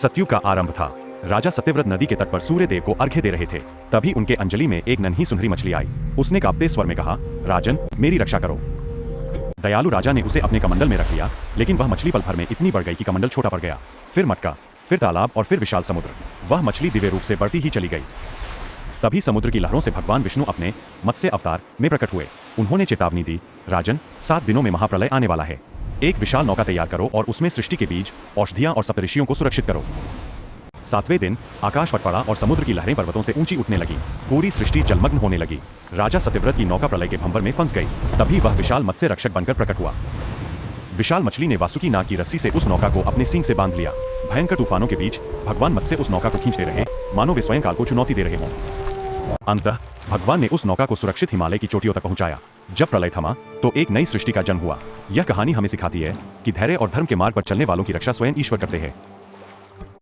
सतयुग का आरंभ था। राजा सत्यव्रत नदी के तट पर सूर्य देव को अर्घ्य दे रहे थे। तभी उनके अंजलि में एक नन्ही सुनहरी मछली आई। उसने कांपते स्वर में कहा, राजन, मेरी रक्षा करो। दयालु राजा ने उसे अपने कमंडल में रख लिया, लेकिन वह मछली पल भर में इतनी बढ़ गई कि कमंडल छोटा पड़ गया। फिर मटका, फिर तालाब और फिर विशाल समुद्र। वह मछली दिव्य रूप से बढ़ती ही चली गई। तभी समुद्र की लहरों से भगवान विष्णु अपने मत्स्य अवतार में प्रकट हुए। उन्होंने चेतावनी दी, राजन, 7 दिनों में महाप्रलय आने वाला है। एक विशाल नौका तैयार करो और उसमें सृष्टि के बीज, औषधियां और सप्तऋषियों को सुरक्षित करो। 7वें दिन आकाश फट पड़ा और समुद्र की लहरें पर्वतों से ऊंची उठने लगी। पूरी सृष्टि जलमग्न होने लगी। राजा सत्यव्रत की नौका प्रलय के भंवर में फंस गई। तभी वह विशाल मत्स्य रक्षक बनकर प्रकट हुआ। विशाल मछली ने वासुकी नाग की रस्सी से उस नौका को अपने सींग से बांध लिया। भयंकर तूफानों के बीच भगवान मत्स्य उस नौका को खींचते रहे, मानो वे स्वयं काल को चुनौती दे रहे हों। अंततः भगवान ने उस नौका को सुरक्षित हिमालय की चोटियों तक पहुंचाया। जब प्रलय थमा तो एक नई सृष्टि का जन्म हुआ। यह कहानी हमें सिखाती है कि धैर्य और धर्म के मार्ग पर चलने वालों की रक्षा स्वयं ईश्वर करते हैं।